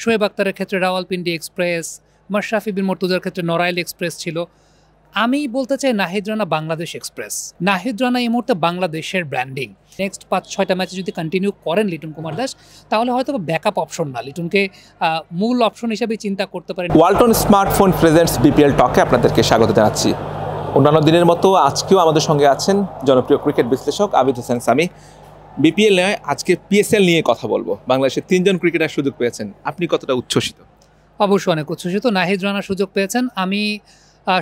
শোয়েব আক্তারের ক্ষেত্রে রাওয়ালপিন্ডি এক্সপ্রেস, মাশরাফি বিন মর্তুজার ক্ষেত্রে নড়াইল এক্সপ্রেস ছিল। আমি বলতে চাই নাহিদ রানা বাংলাদেশ এক্সপ্রেস। নাহিদ রানা এই মুহূর্তে বাংলাদেশের ব্র্যান্ডিং। নেক্সট ৫-৬টা ম্যাচে যদি কন্টিনিউ করেন লিটন কুমার দাস, তাহলে হয়তো ব্যাকআপ অপশন না, লিটনকে মূল অপশন হিসেবে চিন্তা করতে পারেন। ওয়ালটন স্মার্টফোন প্রেজেন্টস বিপিএল টকে আপনাদেরকে স্বাগত জানাচ্ছি। অন্যান্য দিনের মতো আজকেও আমাদের সঙ্গে আছেন জনপ্রিয় ক্রিকেট বিশ্লেষক আবিদ হোসেন সামি। বিপিএল নয়, আজকে পিএসএল নিয়ে কথা বলবো। বাংলাদেশের 3জন ক্রিকেটার সুযোগ পেয়েছেন, আপনি কতটা উচ্ছ্বসিত? অবশ্যই অনেক উচ্ছ্বসিত। নাহিদ রানা সুযোগ পেয়েছেন। আমি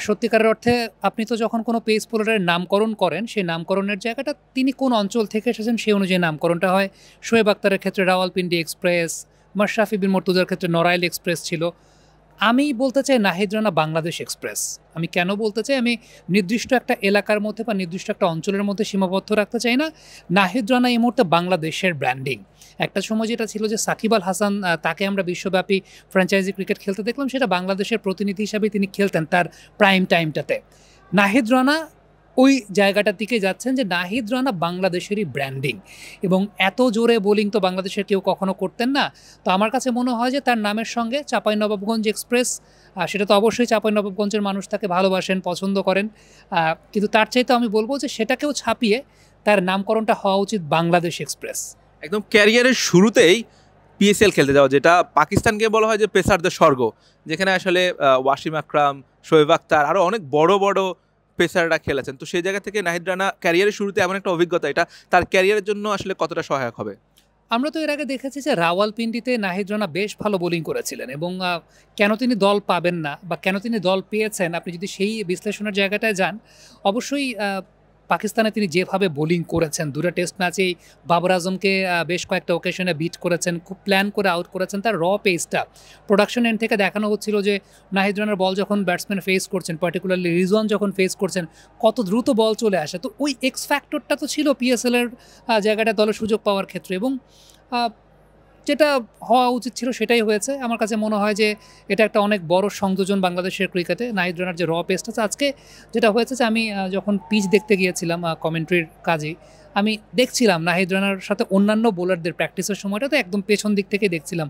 সত্যিকারের অর্থে আপনি তো যখন কোনো পেস বোলারের নামকরণ করেন, সেই নামকরণের জায়গাটা তিনি কোন অঞ্চল থেকে এসেছেন সেই অনুযায়ী নামকরণটা হয়। শোয়েব আক্তারের ক্ষেত্রে রাওয়ালপিন্ডি এক্সপ্রেস, মাশরাফি বিন মর্তুজার ক্ষেত্রে নড়াইল এক্সপ্রেস ছিল। আমি বলতে চাই নাহিদ রানা বাংলাদেশ এক্সপ্রেস। আমি কেন বলতে চাই, আমি নির্দিষ্ট একটা এলাকার মধ্যে বা নির্দিষ্ট একটা অঞ্চলের মধ্যে সীমাবদ্ধ রাখতে চাই না। নাহিদ রানা এই মুহূর্তে বাংলাদেশের ব্র্যান্ডিং। একটা সময় যেটা ছিল যে সাকিব আল হাসান, তাকে আমরা বিশ্বব্যাপী ফ্র্যাঞ্চাইজি ক্রিকেট খেলতে দেখলাম, সেটা বাংলাদেশের প্রতিনিধি হিসাবে তিনি খেলতেন তার প্রাইম টাইমটাতে। নাহিদ রানা ওই জায়গাটার দিকে যাচ্ছেন যে নাহিদ রানা বাংলাদেশেরই ব্র্যান্ডিং, এবং এত জোরে বোলিং তো বাংলাদেশের কেউ কখনো করতেন না। তো আমার কাছে মনে হয় যে তার নামের সঙ্গে চাঁপাইনবাবগঞ্জ এক্সপ্রেস, সেটা তো অবশ্যই চাঁপাইনবাবগঞ্জের মানুষ তাকে ভালোবাসেন, পছন্দ করেন, কিন্তু তার চাইতে আমি বলবো যে সেটাকেও ছাপিয়ে তার নামকরণটা হওয়া উচিত বাংলাদেশ এক্সপ্রেস। একদম ক্যারিয়ারের শুরুতেই পিএসএল খেলতে যাওয়া, যেটা পাকিস্তানকে বলা হয় যে পেসারদের স্বর্গ, যেখানে আসলে ওয়াসিম আকরাম, শোয়েব আক্তার আরও অনেক বড় বড় পেসাররা খেলেছেন। তো সেই জায়গা থেকে নাহিদ রানা ক্যারিয়ারের শুরুতে এমন একটা অভিজ্ঞতা, এটা তার ক্যারিয়ারের জন্য আসলে কতটা সহায়ক হবে? আমরা তো এর আগে দেখেছি যে রাওয়ালপিন্ডিতে নাহিদ রানা বেশ ভালো বোলিং করেছিলেন, এবং কেন তিনি দল পাবেন না বা কেন তিনি দল পেয়েছেন, আপনি যদি সেই বিশ্লেষণের জায়গাটায় যান, অবশ্যই পাকিস্তানে তিনি যেভাবে বোলিং করেছেন, দুটো টেস্ট ম্যাচেই বাবর আজমকে বেশ কয়েকটা ওকেশনে বিট করেছেন, খুব প্ল্যান করে আউট করেছেন। তার পেসটা প্রোডাকশন এন্ড থেকে দেখানো হচ্ছিল যে নাহিদ রানার বল যখন ব্যাটসম্যান ফেস করছেন, পার্টিকুলারলি রিজওয়ান যখন ফেস করছেন, কত দ্রুত বল চলে আসে। তো ওই এক্স ফ্যাক্টরটা তো ছিল পিএসএলের জায়গাটা দলের সুযোগ পাওয়ার ক্ষেত্রে, এবং যেটা হওয়া উচিত ছিল সেটাই হয়েছে। আমার কাছে মনে হয় যে এটা একটা অনেক বড় সংযোজন বাংলাদেশের ক্রিকেটে, নাহিদ রানার যে পেসটা আছে। আজকে যেটা হয়েছে যে আমি যখন পিচ দেখতে গিয়েছিলাম কমেন্ট্রির কাজে, আমি দেখছিলাম নাহিদ রানার সাথে অন্যান্য বোলারদের প্র্যাকটিসের সময়টাতে একদম পেছন দিক থেকে দেখছিলাম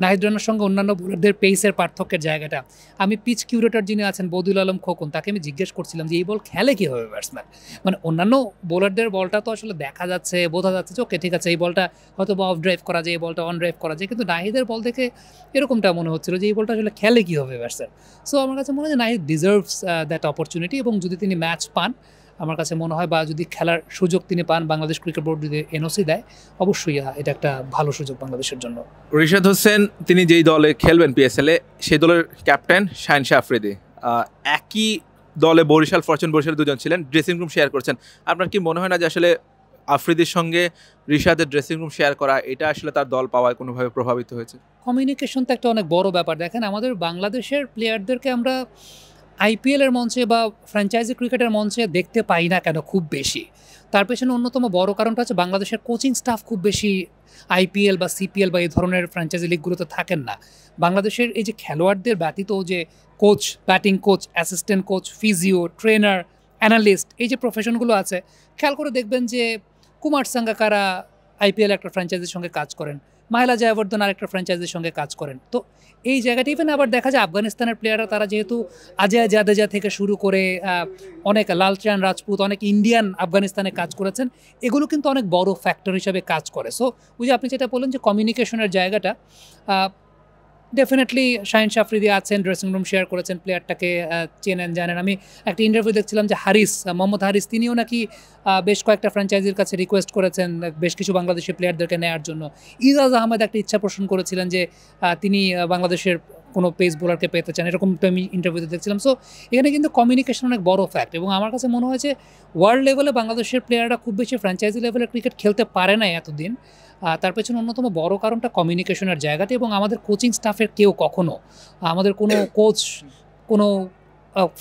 নাহিদ রানার সঙ্গে অন্যান্য বোলারদের পেসের পার্থক্যের জায়গাটা। আমি পিচ কিউরেটর যিনি আছেন বদিউল আলম খোকন, তাকে আমি জিজ্ঞেস করছিলাম যে এই বল খেলে কীভাবে ব্যাটসম্যান, মানে অন্যান্য বোলারদের বলটা তো আসলে দেখা যাচ্ছে, বোঝা যাচ্ছে যে ওকে ঠিক আছে এই বলটা হয়তো বা অফ ড্রাইভ করা যায়, এই বলটা অন ড্রাইভ করা যায়, কিন্তু নাহিদের বল দেখে এরকমটা মনে হচ্ছিল যে এই বলটা আসলে খেলে কীভাবে ব্যাটসম্যান। সো আমার কাছে মনে হয় যে নাহিদ ডিজার্ভস দ্যাট অপরচুনিটি, এবং যদি তিনি ম্যাচ পান, আমার কাছে মনে হয়, বা যদি খেলার সুযোগ তিনি পান, বাংলাদেশ ক্রিকেট বোর্ড যদি এনওসি দেয়, অবশ্যই এটা একটা ভালো সুযোগ বাংলাদেশের জন্য। রিশাদ হোসেন তিনি যেই দলে খেলবেন পিএসএলে, সেই দলের ক্যাপ্টেন শাহিন শাহ আফ্রিদি। একই দলে বরিশাল বরিশাল দুজন ছিলেন, ড্রেসিং রুম শেয়ার করছেন। আপনার কি মনে হয় না যে আসলে আফ্রিদির সঙ্গে রিশাদের ড্রেসিং রুম শেয়ার করা, এটা আসলে তার দল পাওয়ায় কোনোভাবে প্রভাবিত হয়েছে? কমিউনিকেশন তো একটা অনেক বড় ব্যাপার। দেখেন, আমাদের বাংলাদেশের প্লেয়ারদেরকে আমরা আইপিএলের মঞ্চে বা ফ্র্যাঞ্চাইজি ক্রিকেটের মঞ্চে দেখতে পাই না কেন খুব বেশি, তার পেছনে অন্যতম বড় কারণটা হচ্ছে বাংলাদেশের কোচিং স্টাফ খুব বেশি আইপিএল বা সিপিএল বা এই ধরনের ফ্র্যাঞ্চাইজি লিগগুলোতে থাকেন না। বাংলাদেশের এই যে খেলোয়াড়দের ব্যতীত যে coach, batting coach, assistant coach, physio, trainer, analyst, এই যে প্রফেশনগুলো আছে, খেয়াল করে দেখবেন যে কুমার সাঙ্গাকারা আইপিএল একটা ফ্র্যাঞ্চাইজির সঙ্গে কাজ করেন, মাহেলা জয়াবর্ধন আরেকটা ফ্র্যাঞ্চাইজির সঙ্গে কাজ করেন। তো এই জায়গাটা ইভেন আবার দেখা যায় আফগানিস্তানের প্লেয়াররা, তারা যেহেতু আজয় জাদেজা থেকে শুরু করে অনেক লালচান রাজপুত, অনেক ইন্ডিয়ান আফগানিস্তানে কাজ করেছেন, এগুলো কিন্তু অনেক বড় ফ্যাক্টর হিসেবে কাজ করে। সো ওই যে আপনি যেটা বললেন যে কমিউনিকেশনের জায়গাটা, ডেফিনেটলি শাহিন শাহ আফ্রিদি আছেন, ড্রেসিং রুম শেয়ার করেছেন, প্লেয়ারটাকে চেনেন, জানেন। আমি একটা ইন্টারভিউ দেখছিলাম যে মোহাম্মদ হারিস, তিনিও নাকি বেশ কয়েকটা ফ্র্যাঞ্চাইজির কাছে রিকোয়েস্ট করেছেন বেশ কিছু বাংলাদেশি প্লেয়ারদেরকে নেওয়ার জন্য। ইজাজ আহমেদ একটা ইচ্ছা পোষণ করেছিলেন যে তিনি বাংলাদেশের কোনো পেস বোলারকে পেতে চান, এরকম আমি ইন্টারভিউতে দেখছিলাম। সো এখানে কিন্তু কমিউনিকেশন অনেক বড় ফ্যাক্ট, এবং আমার কাছে মনে হয় যে ওয়ার্ল্ড লেভেলে বাংলাদেশের প্লেয়াররা খুব বেশি ফ্র্যাঞ্চাইজি লেভেলের ক্রিকেট খেলতে পারে না এতদিন। তার পেছনে অন্যতম বড় কারণটা কমিউনিকেশনের জায়গাটি, এবং আমাদের কোচিং স্টাফের কেউ কখনো, আমাদের কোনো কোচ কোনো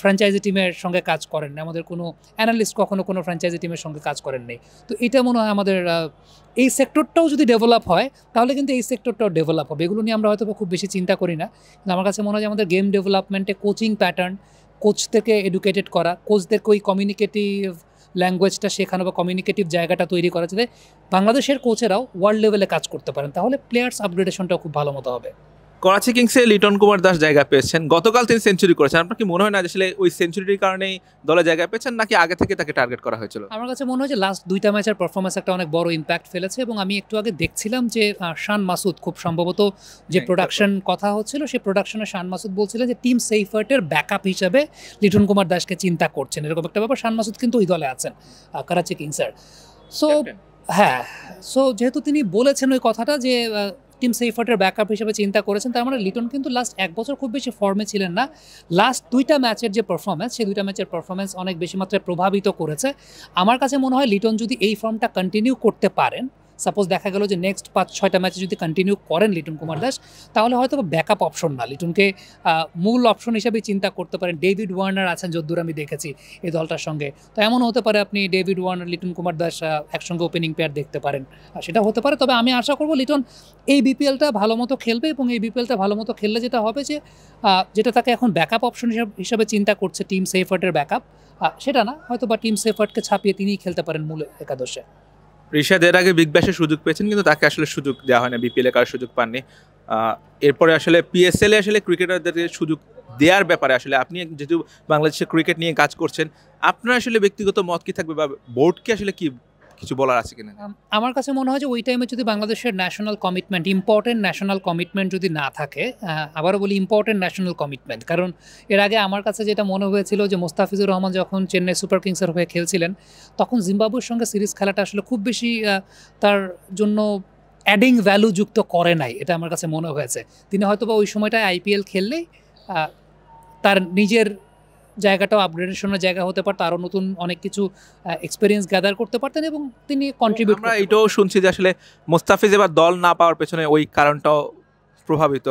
ফ্র্যাঞ্চাইজি টিমের সঙ্গে কাজ করেন না, আমাদের কোনো অ্যানালিস্ট কখনো কোনো ফ্র্যাঞ্চাইজি টিমের সঙ্গে কাজ করেন নেই। তো এটা মনে হয় আমাদের এই সেক্টরটাও যদি ডেভেলপ হয়, তাহলে কিন্তু এই সেক্টরটাও ডেভেলপ হবে। এগুলো নিয়ে আমরা হয়তো খুব বেশি চিন্তা করি না, কিন্তু আমার কাছে মনে হয় যে আমাদের গেম ডেভেলপমেন্টে কোচিং প্যাটার্ন, কোচদেরকে এডুকেটেড করা, কোচদেরকে ওই কমিউনিকেটিভ ল্যাঙ্গুয়েজটা শেখানো বা কমিউনিকেটিভ জায়গাটা তৈরি করা, যাতে বাংলাদেশের কোচেরাও ওয়ার্ল্ড লেভেলে কাজ করতে পারেন, তাহলে প্লেয়ার্স আপগ্রেডেশনটাও খুব ভালো মতো হবে। করাচি কিংসে লিটন কুমার দাস জায়গা পেয়েছেন, গতকাল তিনি সেঞ্চুরি করেছেন। আপনার কি মনে হয় না যে আসলে ওই সেঞ্চুরির কারণেই দলে জায়গা পেয়েছেন, নাকি আগে থেকে তাকে টার্গেট করা হয়েছিল? আমার কাছে মনে হয় যে লাস্ট 2টা ম্যাচের পারফরমেন্স একটা অনেক বড় ইম্প্যাক্ট ফেলেছে, এবং আমি একটু আগে দেখছিলাম যে শান মাসুদ খুব সম্ভবত যে প্রোডাকশন কথা হচ্ছিল, সেই প্রোডাকশনে শান মাসুদ বলছিলেন যে টিম সেইফার্টের ব্যাকআপ হিসাবে লিটন কুমার দাসকে চিন্তা করছেন, এরকম একটা ব্যাপার। শান মাসুদ কিন্তু ওই দলে আছেন, করাচি কিংসের। সো হ্যাঁ, সো যেহেতু তিনি বলেছেন ওই কথাটা যে টিম সেইফার্টের ব্যাকআপ হিসেবে চিন্তা করেছেন, তার মানে লিটন কিন্তু লাস্ট 1 বছর খুব বেশি ফর্মে ছিলেন না। লাস্ট 2টা ম্যাচের যে পারফরমেন্স, সেই 2টা ম্যাচের পারফরমেন্স অনেক বেশি মাত্রায় প্রভাবিত করেছে। আমার কাছে মনে হয় লিটন যদি এই ফর্মটা কন্টিনিউ করতে পারেন, সাপোজ দেখা গেল যে নেক্সট 5-6টা ম্যাচে যদি কন্টিনিউ করেন লিটন কুমার দাস, তাহলে হয়তো ব্যাকআপ অপশন না, লিটনকে মূল অপশন হিসেবে চিন্তা করতে পারেন। ডেভিড ওয়ার্নার আছেন যদ্দূর আমি দেখেছি এই দলটার সঙ্গে, তো এমন হতে পারে আপনি ডেভিড ওয়ার্নার, লিটন কুমার দাস একসঙ্গে ওপেনিং পেয়ার দেখতে পারেন, সেটা হতে পারে। তবে আমি আশা করব লিটন এই বিপিএলটা ভালো মতো খেলবে, এবং এই বিপিএলটা ভালো মতো খেললে যেটা হবে যে যেটা তাকে এখন ব্যাকআপ অপশন হিসাবে চিন্তা করছে টিম সেইফার্টের ব্যাকআপ, সেটা না, হয়তো বা টিম সেইফার্টকে ছাপিয়ে তিনিই খেলতে পারেন মূল একাদশে। ঋষাদ এর আগে বিগ ব্যাশের সুযোগ পেয়েছেন, কিন্তু তাকে আসলে সুযোগ দেওয়া হয় না, বিপিএলে কারো সুযোগ পাননি। এরপরে আসলে পিএসএলে আসলে ক্রিকেটারদের সুযোগ দেওয়ার ব্যাপারে আসলে আপনি যেহেতু বাংলাদেশের ক্রিকেট নিয়ে কাজ করছেন, আপনার আসলে ব্যক্তিগত মত কি থাকবে, বা বোর্ডকে আসলে কি কিছু বলার আছে কিনা? আমার কাছে মনে হয় যে ওই টাইমে যদি বাংলাদেশের national commitment, important national commitment যদি না থাকে, আবারও বলি ইম্পর্টেন্ট ন্যাশনাল কমিটমেন্ট, কারণ এর আগে আমার কাছে যেটা মনে হয়েছিল যে মোস্তাফিজুর রহমান যখন চেন্নাই সুপার কিংসের হয়ে খেলছিলেন, তখন জিম্বাবুয়ের সঙ্গে সিরিজ খেলাটা আসলে খুব বেশি তার জন্য অ্যাডিং ভ্যালু যুক্ত করে নাই, এটা আমার কাছে মনে হয়েছে। তিনি হয়তোবা ওই সময়টায় আইপিএল খেললেই তার নিজের জায়গাটাও আপগ্রেডেশনের জায়গা হতে পারতো, আরও নতুন অনেক কিছু এক্সপিরিয়েন্স গ্যাদার করতে পারতেন এবং তিনি কন্ট্রিবিউট। আমরা এটাও শুনছি যে আসলে মোস্তাফিজ এবার দল না পাওয়ার পেছনে ওই কারণটাও প্রভাবিত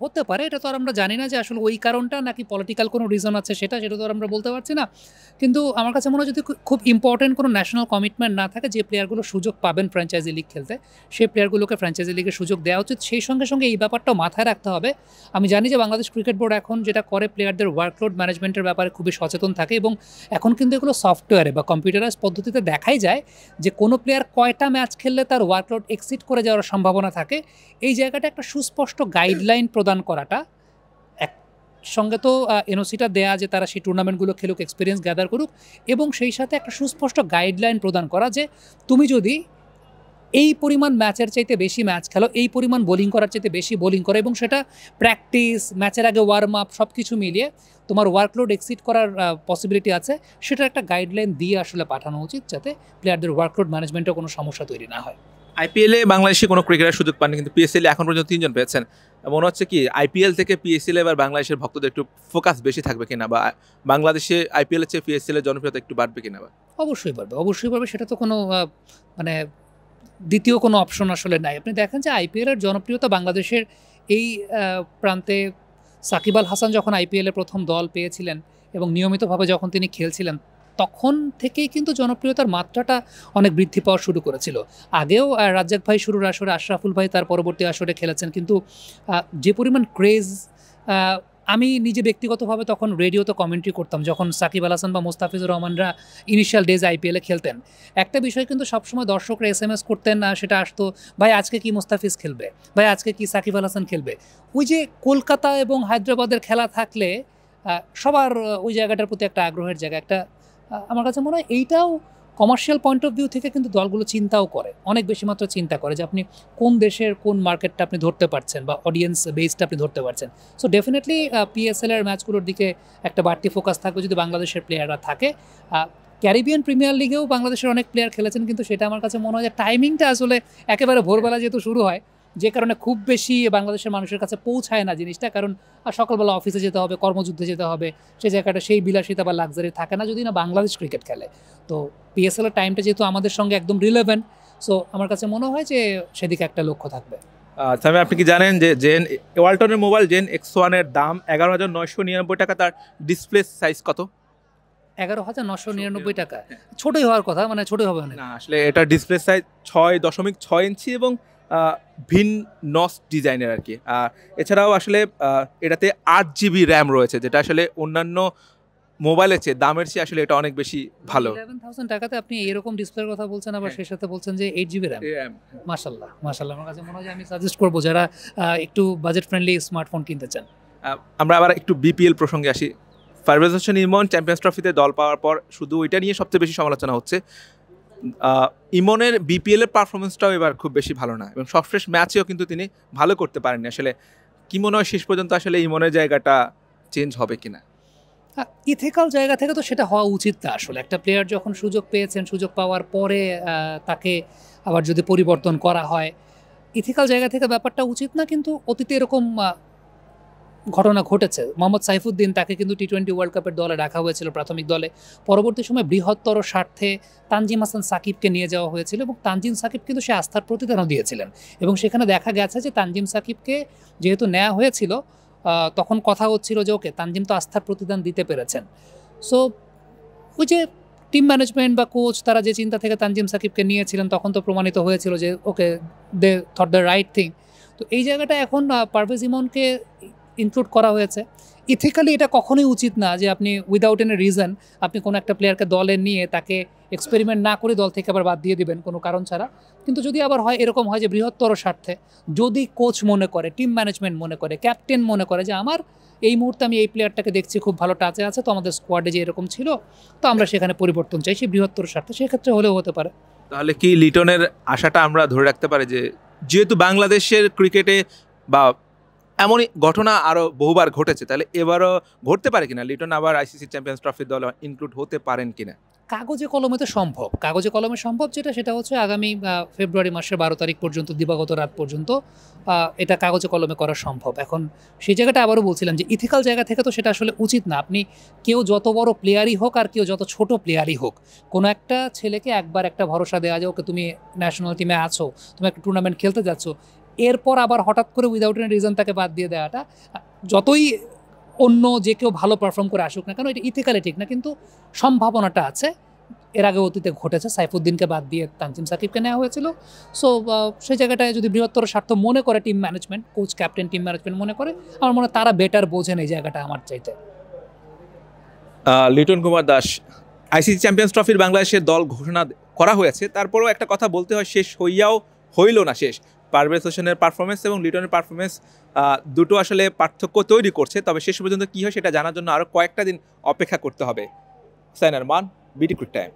হতে পারে, এটা তো আর আমরা জানি না যে আসলে ওই কারণটা নাকি পলিটিক্যাল কোনো রিজন আছে, সেটা তো আর আমরা বলতে পারছি না। কিন্তু আমার কাছে মনে হয় যদি খুব ইম্পর্টেন্ট কোনো ন্যাশনাল কমিটমেন্ট না থাকে, যে প্লেয়ারগুলো সুযোগ পাবেন ফ্র্যাঞ্চাইজি লিগ খেলতে, সেই প্লেয়ারগুলোকে ফ্র্যাঞ্চাইজি লিগে সুযোগ দেওয়া উচিত। সেই সঙ্গে সঙ্গে এই ব্যাপারটাও মাথায় রাখতে হবে, আমি জানি যে বাংলাদেশ ক্রিকেট বোর্ড এখন যেটা করে, প্লেয়ারদের ওয়ার্কলোড ম্যানেজমেন্টের ব্যাপারে খুবই সচেতন থাকে, এবং এখন কিন্তু এগুলো সফটওয়্যারে বা কম্পিউটারাইজ পদ্ধতিতে দেখাই যায় যে কোনো প্লেয়ার কয়টা ম্যাচ খেললে তার ওয়ার্কলোড এক্সিড করে যাওয়ার সম্ভাবনা থাকে। এই জায়গাটা একটা সুস্পষ্ট গাইডলাইন প্রদান করাটা, একসঙ্গে তো এনওসিটা দেয়া যে তারা সেই টুর্নামেন্টগুলো খেলুক, এক্সপিরিয়েন্স গ্যাদার করুক, এবং সেই সাথে একটা সুস্পষ্ট গাইডলাইন প্রদান করা যে তুমি যদি এই পরিমাণ ম্যাচের চাইতে বেশি ম্যাচ খেলো, এই পরিমাণ বোলিং করার চাইতে বেশি বোলিং করো, এবং সেটা প্র্যাকটিস, ম্যাচের আগে ওয়ার্ম আপ সব কিছু মিলিয়ে তোমার ওয়ার্কলোড এক্সিড করার পসিবিলিটি আছে, সেটার একটা গাইডলাইন দিয়ে আসলে পাঠানো উচিত, যাতে প্লেয়ারদের ওয়ার্কলোড ম্যানেজমেন্টে কোনো সমস্যা তৈরি না হয়। আইপিএলে বাংলাদেশে কোনো ক্রিকেটার সুযোগ পাননি, কিন্তু পিএসএলে এখন পর্যন্ত 3 জন পেয়েছেন। মনে হচ্ছে কি আইপিএল থেকে পিএসএলে এবার বাংলাদেশের ভক্তদের একটু ফোকাস বেশি থাকবে কিনা, বা বাংলাদেশে আইপিএলের চেয়ে পিএসএলের জনপ্রিয়তা একটু বাড়বে কিনা? অবশ্যই পারবে, অবশ্যই পারবে, সেটা তো কোনো মানে দ্বিতীয় কোনো অপশন আসলে নাই। আপনি দেখেন যে আইপিএলের জনপ্রিয়তা বাংলাদেশের এই প্রান্তে সাকিব আল হাসান যখন আইপিএলে প্রথম দল পেয়েছিলেন এবং নিয়মিতভাবে যখন তিনি খেলছিলেন, তখন থেকেই কিন্তু জনপ্রিয়তার মাত্রাটা অনেক বৃদ্ধি পাওয়া শুরু করেছিল। আগেও রাজ্জাক ভাই শুরুর আসরে, আশরাফুল ভাই তার পরবর্তী আসরে খেলেছেন, কিন্তু যে পরিমাণ ক্রেজ, আমি নিজে ব্যক্তিগতভাবে তখন রেডিওতে কমেন্ট্রি করতাম যখন সাকিব আল হাসান বা মোস্তাফিজুর রহমানরা ইনিশিয়াল ডেজ আইপিএলে খেলতেন। একটা বিষয় কিন্তু সবসময় দর্শকরা এসএমএস করতেন, সেটা আসতো, ভাই আজকে কি মোস্তাফিজ খেলবে, ভাই আজকে কি সাকিব আল হাসান খেলবে। ওই যে কলকাতা এবং হায়দ্রাবাদের খেলা থাকলে সবার ওই জায়গাটার প্রতি একটা আগ্রহের জায়গা, একটা আমার কাছে মনে হয় এইটাও কমার্শিয়াল পয়েন্ট অফ ভিউ থেকে কিন্তু দলগুলো চিন্তাও করে, অনেক বেশি মাত্রা চিন্তা করে যে আপনি কোন দেশের কোন মার্কেটটা আপনি ধরতে পারছেন বা অডিয়েন্স বেসটা আপনি ধরতে পারছেন। সো ডেফিনেটলি পিএসএলের ম্যাচগুলোর দিকে একটা বাড়তি ফোকাস থাকবে যদি বাংলাদেশের প্লেয়াররা থাকে। ক্যারিবিয়ান প্রিমিয়ার লিগেও বাংলাদেশের অনেক প্লেয়ার খেলেছেন, কিন্তু সেটা আমার কাছে মনে হয় যে টাইমিংটা আসলে একেবারে ভোরবেলা যেহেতু শুরু হয়, যে কারণে খুব বেশি বাংলাদেশের মানুষের কাছে পৌঁছায় না জিনিসটা, কারণ সকালবেলা অফিসে যেতে হবে, কর্মযুদ্ধে যেতে হবে, সেই জায়গাটা সেই বিলাসিতা বা লাক্সারি থাকে না যদি না বাংলাদেশ ক্রিকেট খেলে। তো পিএসএলের টাইমটা যেহেতু আমাদের সঙ্গে একদম রিলেভেন্ট, সো আমার কাছে মনে হয় যে সেদিকে একটা লক্ষ্য থাকবে। তবে আপনি কি জানেন যে ওয়ালটনের মোবাইল জেন X1 এর দাম 11,999 টাকা, তার ডিসপ্লে সাইজ কত? 11,999 টাকা। ছোটই হওয়ার কথা, মানে ছোটই হবে না আসলে এটা ডিসপ্লে সাইজ 6.6 ইঞ্চি এবং ভিন নস ডিজাইনের আর কি। এছাড়াও আসলে এটাতে 8 জিবি র্যাম রয়েছে, যেটা আসলে অন্যান্য মোবাইলের চেয়ে দামের চেয়ে আসলে এটা অনেক বেশি ভালো। 11,000 টাকাতে আপনি এরকম ডিসপ্লের কথা বলছেন, আবার সেই সাথে বলছেন যে 8 GB র্যাম। মাশাআল্লাহ, মাশাআল্লাহ। আমার কাছে মনে হয় যে আমি সাজেস্ট করব যারা একটু বাজেট ফ্রেন্ডলি স্মার্টফোন কিনতে চান। আমরা আবার একটু বিপিএল প্রসঙ্গে আসি। পারভেজ হোসেন ইমন চ্যাম্পিয়ন্স ট্রফিতে দল পাওয়ার পর শুধু ওইটা নিয়ে সবচেয়ে বেশি সমালোচনা হচ্ছে। ইমনের বিপিএল এর পারফরমেন্সটাও এবার খুব বেশি ভালো না, এবং সবশেষ ম্যাচেও কিন্তু তিনি ভালো করতে পারেননি। আসলে কি মনে হয় শেষ পর্যন্ত আসলে ইমনের জায়গাটা চেঞ্জ হবে কিনা? ইথিক্যাল জায়গা থেকে তো সেটা হওয়া উচিত না। আসলে একটা প্লেয়ার যখন সুযোগ পেয়েছেন, সুযোগ পাওয়ার পরে তাকে আবার যদি পরিবর্তন করা হয়, ইথিক্যাল জায়গা থেকে ব্যাপারটা উচিত না। কিন্তু অতীতে এরকম ঘটনা ঘটেছে। মোহাম্মদ সাইফুদ্দিন, তাকে কিন্তু টি-20 ওয়ার্ল্ড কাপের দলে রাখা হয়েছিল, প্রাথমিক দলে। পরবর্তী সময় বৃহত্তর স্বার্থে তানজিম হাসান সাকিবকে নিয়ে যাওয়া হয়েছিল, এবং তানজিম সাকিব কিন্তু সে আস্থার প্রতিদানও দিয়েছিলেন। এবং সেখানে দেখা গেছে যে তানজিম সাকিবকে যেহেতু নেওয়া হয়েছিল, তখন কথা হচ্ছিল যে ওকে, তানজিম তো আস্থার প্রতিদান দিতে পেরেছেন। সো ওই যে টিম ম্যানেজমেন্ট বা কোচ, তারা যে চিন্তা থেকে তানজিম সাকিবকে নিয়েছিলেন, তখন তো প্রমাণিত হয়েছিল যে okay, they thought the right thing. তো এই জায়গাটা এখন পারভেজ ইমনকে ইনক্লুড করা হয়েছে। ইথিক্যালি এটা কখনোই উচিত না যে আপনি উইদাউট এনি রিজন আপনি কোনো একটা প্লেয়ারকে দলে নিয়ে তাকে এক্সপেরিমেন্ট না করে দল থেকে আবার বাদ দিয়ে দিবেন কোনো কারণ ছাড়া। কিন্তু যদি আবার হয় এরকম হয় যে বৃহত্তর স্বার্থে, যদি কোচ মনে করে, টিম ম্যানেজমেন্ট মনে করে, ক্যাপ্টেন মনে করে যে আমার এই মুহূর্তে আমি এই প্লেয়ারটাকে দেখছি খুব ভালো টাচে আছে, তো আমাদের স্কোয়াডে যে এরকম ছিল, তো আমরা সেখানে পরিবর্তন চাই, সেই বৃহত্তর স্বার্থে, সেক্ষেত্রে হলেও হতে পারে। তাহলে কি লিটনের আশাটা আমরা ধরে রাখতে পারি যে, যেহেতু বাংলাদেশের ক্রিকেটে বা এমনই ঘটনা আরও বহুবার ঘটেছে, তাহলে এবারও ঘটতে পারে কিনা, লিটন আবার আইসিসি চ্যাম্পিয়ন্স ট্রফির দলে ইনক্লুড হতে পারেন কিনা? কাগজে কলমে তো সম্ভব, কাগজে কলমে সম্ভব। সেটা হচ্ছে আগামী ফেব্রুয়ারি মাসের 12 তারিখ পর্যন্ত, দিবাগত রাত পর্যন্ত এটা কাগজে কলমে করা সম্ভব। এখন সেই জায়গাটা আবারও বলছিলাম যে ইথিক্যাল জায়গা থেকে তো সেটা আসলে উচিত না। আপনি কেউ যত বড় প্লেয়ারই হোক আর কেউ যত ছোট প্লেয়ারই হোক, কোনো একটা ছেলেকে একবার একটা ভরসা দেওয়া যায়, ওকে তুমি ন্যাশনাল টিমে আছো, তুমি একটা টুর্নামেন্ট খেলতে যাচ্ছ, এরপর আবার হঠাৎ করে উইদাউট এনি রিজন তাকে বাদ দিয়ে দেওয়াটা, যতই অন্য যে কেউ ভালো পারফর্ম করে আসুক না কেন, এটা ইথিক্যালি ঠিক না। কিন্তু সম্ভাবনাটা আছে, এর আগে অতীতে ঘটেছে, সাইফুদ্দিনকে বাদ দিয়ে তানজিম সাকিবকে নেওয়া হয়েছিল। সো সেই জায়গাটায় যদি বৃহত্তর স্বার্থ মনে করে team management, coach, captain, team management মনে করে, আমার মনে হয় তারা বেটার বোঝেন এই জায়গাটা আমার চাইতে। লিটন কুমার দাস, আইসিসি চ্যাম্পিয়ন্স ট্রফির বাংলাদেশের দল ঘোষণা করা হয়েছে, তারপরেও একটা কথা বলতে হয়, শেষ হইল না শেষ। পারভেজ হোসেনের পারফরমেন্স এবং লিটনের পারফরমেন্স দুটো আসলে পার্থক্য তৈরি করছে। তবে শেষ পর্যন্ত কী হয় সেটা জানার জন্য আরও কয়েকটা দিন অপেক্ষা করতে হবে। সাইনার মান, বিডি ক্রিক টাইম।